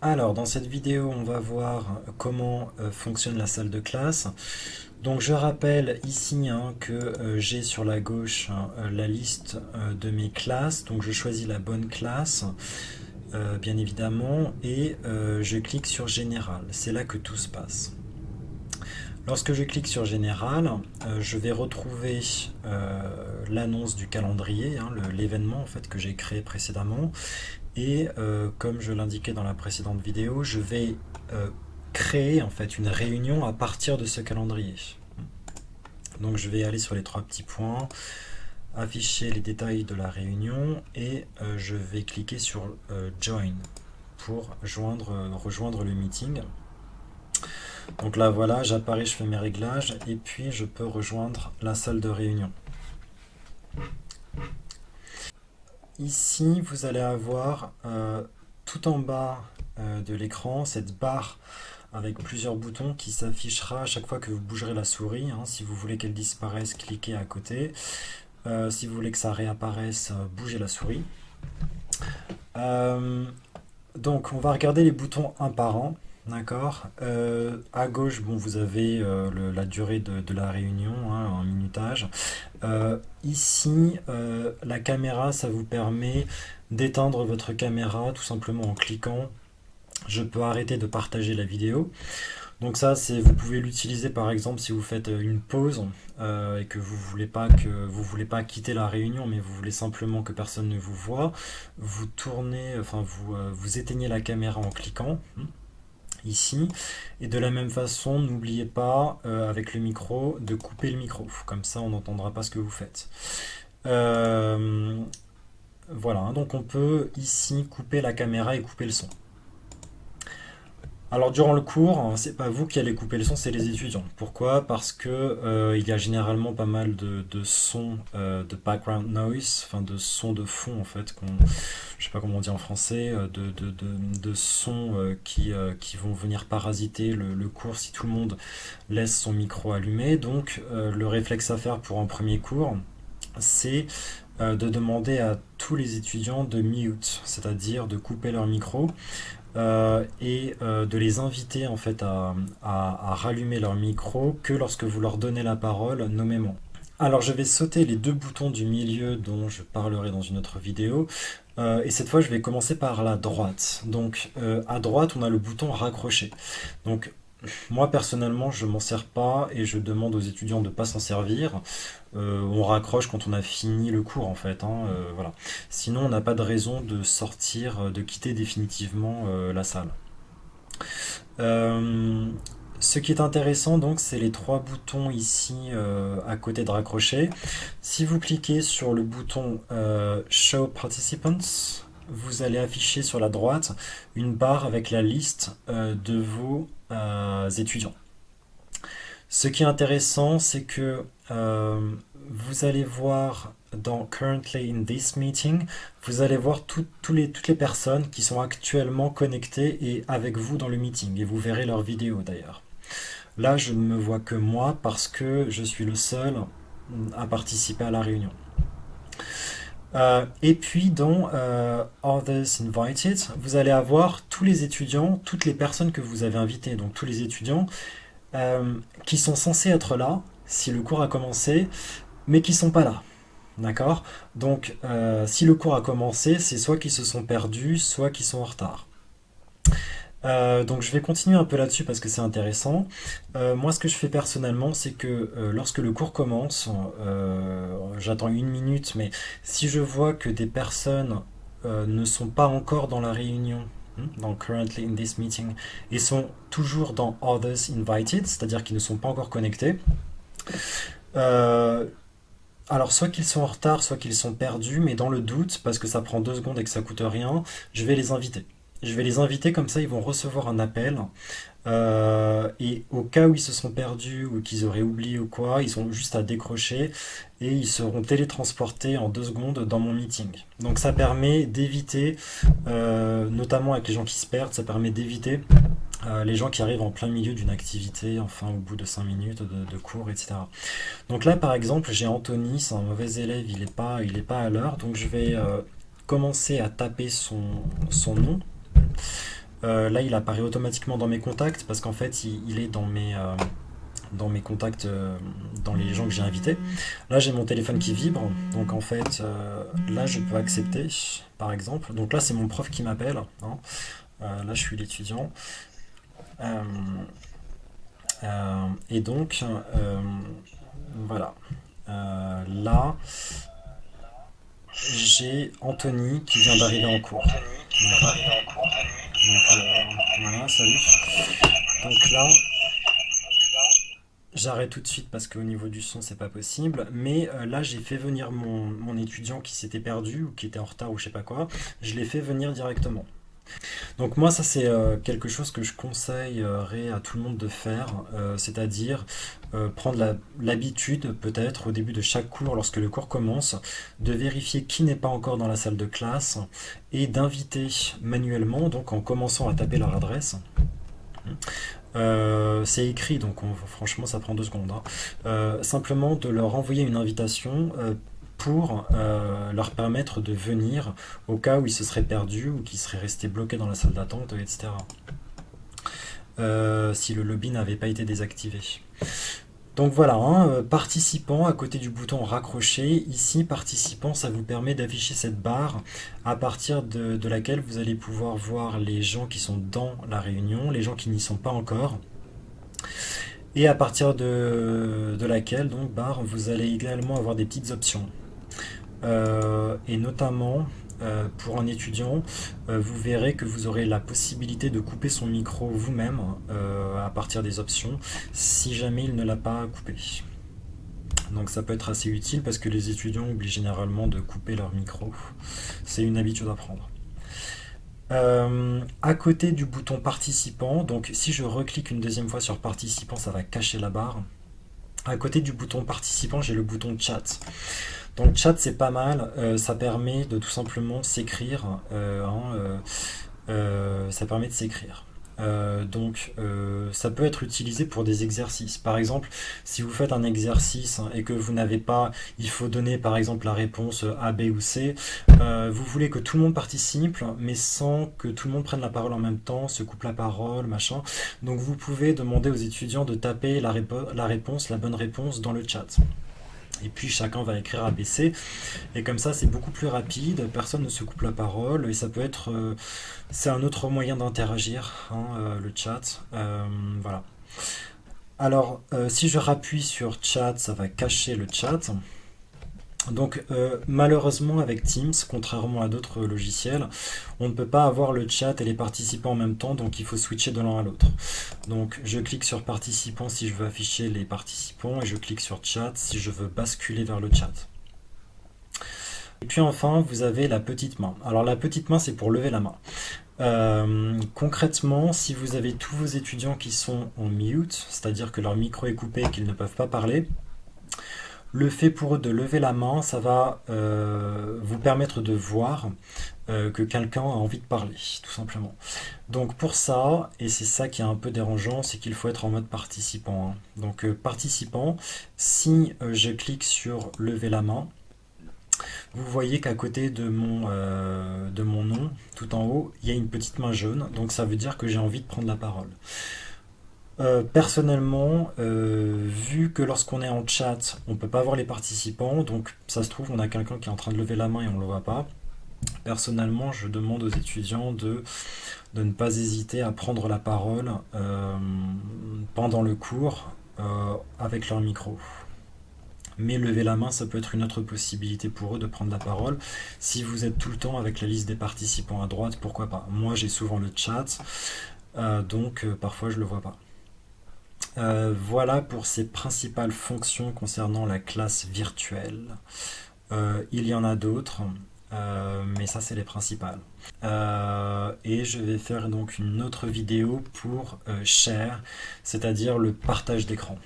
Alors, dans cette vidéo, on va voir comment fonctionne la salle de classe. Donc, je rappelle ici que j'ai sur la gauche la liste de mes classes. Donc, je choisis la bonne classe, bien évidemment, et je clique sur Général. C'est là que tout se passe. Lorsque je clique sur Général, je vais retrouver l'annonce du calendrier, l'événement en fait que j'ai créé précédemment. Et comme je l'indiquais dans la précédente vidéo, je vais créer en fait une réunion à partir de ce calendrier. Donc je vais aller sur les trois petits points, afficher les détails de la réunion et je vais cliquer sur Join pour rejoindre le meeting. Donc là voilà, j'apparais, je fais mes réglages et puis je peux rejoindre la salle de réunion. Ici, vous allez avoir tout en bas de l'écran cette barre avec plusieurs boutons qui s'affichera à chaque fois que vous bougerez la souris. Si vous voulez qu'elle disparaisse, cliquez à côté. Si vous voulez que ça réapparaisse, bougez la souris. Donc, on va regarder les boutons un par un. D'accord. À gauche, bon, vous avez la durée de la réunion, un minutage. Ici, la caméra, ça vous permet d'éteindre votre caméra tout simplement en cliquant. Je peux arrêter de partager la vidéo. Donc ça, vous pouvez l'utiliser par exemple si vous faites une pause et que vous voulez pas quitter la réunion, mais vous voulez simplement que personne ne vous voit. Vous tournez, enfin vous éteignez la caméra en cliquant ici. Et de la même façon, n'oubliez pas avec le micro de couper le micro. Comme ça, on n'entendra pas ce que vous faites. Voilà, donc on peut ici couper la caméra et couper le son. Alors durant le cours, c'est pas vous qui allez couper le son, c'est les étudiants. Pourquoi? Parce que il y a généralement pas mal de sons de background noise, enfin de sons de fond en fait, je sais pas comment on dit en français, de sons qui vont venir parasiter le cours si tout le monde laisse son micro allumé. Donc le réflexe à faire pour un premier cours, c'est de demander à tous les étudiants de mute, c'est-à-dire de couper leur micro et de les inviter en fait à rallumer leur micro que lorsque vous leur donnez la parole nommément. Alors je vais sauter les deux boutons du milieu dont je parlerai dans une autre vidéo et cette fois je vais commencer par la droite. Donc à droite on a le bouton raccrocher. Donc moi personnellement je m'en sers pas et je demande aux étudiants de ne pas s'en servir. On raccroche quand on a fini le cours en fait. Voilà. Sinon on n'a pas de raison de sortir, de quitter définitivement la salle. Ce qui est intéressant donc c'est les trois boutons ici à côté de raccrocher. Si vous cliquez sur le bouton Show Participants, vous allez afficher sur la droite une barre avec la liste de vos étudiants. Ce qui est intéressant, c'est que vous allez voir dans Currently in this meeting, vous allez voir toutes les personnes qui sont actuellement connectées et avec vous dans le meeting. Et vous verrez leurs vidéos d'ailleurs. Là, je ne me vois que moi parce que je suis le seul à participer à la réunion. Et puis dans Others Invited, vous allez avoir tous les étudiants, toutes les personnes que vous avez invitées, donc tous les étudiants qui sont censés être là si le cours a commencé, mais qui sont pas là. D'accord? Donc, si le cours a commencé, c'est soit qu'ils se sont perdus, soit qu'ils sont en retard. Donc je vais continuer un peu là-dessus parce que c'est intéressant. Moi ce que je fais personnellement c'est que lorsque le cours commence, j'attends une minute, mais si je vois que des personnes ne sont pas encore dans la réunion, dans Currently in this meeting, et sont toujours dans Others Invited, c'est-à-dire qu'ils ne sont pas encore connectés, alors soit qu'ils sont en retard, soit qu'ils sont perdus, mais dans le doute, parce que ça prend 2 secondes et que ça coûte rien, je vais les inviter. Je vais les inviter comme ça, ils vont recevoir un appel. Et au cas où ils se sont perdus ou qu'ils auraient oublié ou quoi, ils ont juste à décrocher et ils seront télétransportés en 2 secondes dans mon meeting. Donc ça permet d'éviter, notamment avec les gens qui se perdent, ça permet d'éviter les gens qui arrivent en plein milieu d'une activité, enfin au bout de 5 minutes de cours, etc. Donc là par exemple j'ai Anthony, c'est un mauvais élève, il est pas à l'heure, donc je vais commencer à taper son nom. Là, il apparaît automatiquement dans mes contacts parce qu'en fait, il est dans mes contacts, dans les gens que j'ai invités. Là, j'ai mon téléphone qui vibre, donc en fait, là, je peux accepter, par exemple. Donc là, c'est mon prof qui m'appelle, hein. Là, je suis l'étudiant. Euh, et donc, voilà. Là, j'ai Anthony qui vient d'arriver en cours. Voilà. Donc, voilà, salut. Donc là, j'arrête tout de suite parce qu'au niveau du son, c'est pas possible. Mais là, j'ai fait venir mon étudiant qui s'était perdu ou qui était en retard ou je sais pas quoi. Je l'ai fait venir directement. Donc moi, ça c'est quelque chose que je conseillerais à tout le monde de faire, c'est-à-dire prendre l'habitude peut-être au début de chaque cours, lorsque le cours commence, de vérifier qui n'est pas encore dans la salle de classe et d'inviter manuellement, donc en commençant à taper leur adresse. C'est écrit, donc franchement ça prend 2 secondes, hein. Simplement de leur envoyer une invitation pour leur permettre de venir au cas où ils se seraient perdus ou qu'ils seraient restés bloqués dans la salle d'attente, etc. Si le lobby n'avait pas été désactivé. Donc voilà, hein, participant à côté du bouton raccrocher, ici participant, ça vous permet d'afficher cette barre à partir de laquelle vous allez pouvoir voir les gens qui sont dans la réunion, les gens qui n'y sont pas encore, et à partir de laquelle donc barre, vous allez également avoir des petites options. Et notamment pour un étudiant, vous verrez que vous aurez la possibilité de couper son micro vous-même à partir des options si jamais il ne l'a pas coupé. Donc ça peut être assez utile parce que les étudiants oublient généralement de couper leur micro. C'est une habitude à prendre. À côté du bouton participant, donc si je reclique une deuxième fois sur participant, ça va cacher la barre. À côté du bouton participant, j'ai le bouton chat. Donc chat c'est pas mal, ça permet de tout simplement s'écrire, ça permet de s'écrire. Ça peut être utilisé pour des exercices. Par exemple, si vous faites un exercice et que vous n'avez pas, il faut donner par exemple la réponse A, B ou C, vous voulez que tout le monde participe, mais sans que tout le monde prenne la parole en même temps, se coupe la parole, machin. Donc vous pouvez demander aux étudiants de taper la bonne réponse dans le chat. Et puis chacun va écrire ABC, et comme ça c'est beaucoup plus rapide, personne ne se coupe la parole, et ça peut être, c'est un autre moyen d'interagir, hein, le chat, voilà. Alors si je rappuie sur chat, ça va cacher le chat. Donc malheureusement avec Teams, contrairement à d'autres logiciels, on ne peut pas avoir le chat et les participants en même temps, donc il faut switcher de l'un à l'autre. Donc je clique sur participants si je veux afficher les participants et je clique sur chat si je veux basculer vers le chat. Et puis enfin vous avez la petite main. Alors la petite main c'est pour lever la main. Concrètement, si vous avez tous vos étudiants qui sont en mute, c'est-à-dire que leur micro est coupé et qu'ils ne peuvent pas parler, le fait pour eux de lever la main, ça va vous permettre de voir que quelqu'un a envie de parler, tout simplement. Donc pour ça, et c'est ça qui est un peu dérangeant, c'est qu'il faut être en mode participant, hein. Donc participant, si je clique sur lever la main, vous voyez qu'à côté de mon nom, tout en haut, il y a une petite main jaune, donc ça veut dire que j'ai envie de prendre la parole. Personnellement, vu que lorsqu'on est en chat, on ne peut pas voir les participants, donc ça se trouve, on a quelqu'un qui est en train de lever la main et on ne le voit pas. Personnellement, je demande aux étudiants de ne pas hésiter à prendre la parole pendant le cours avec leur micro. Mais lever la main, ça peut être une autre possibilité pour eux de prendre la parole. Si vous êtes tout le temps avec la liste des participants à droite, pourquoi pas. Moi, j'ai souvent le chat, donc parfois je ne le vois pas. Voilà pour ces principales fonctions concernant la classe virtuelle. Il y en a d'autres, mais ça c'est les principales. Et je vais faire donc une autre vidéo pour share, c'est-à-dire le partage d'écran.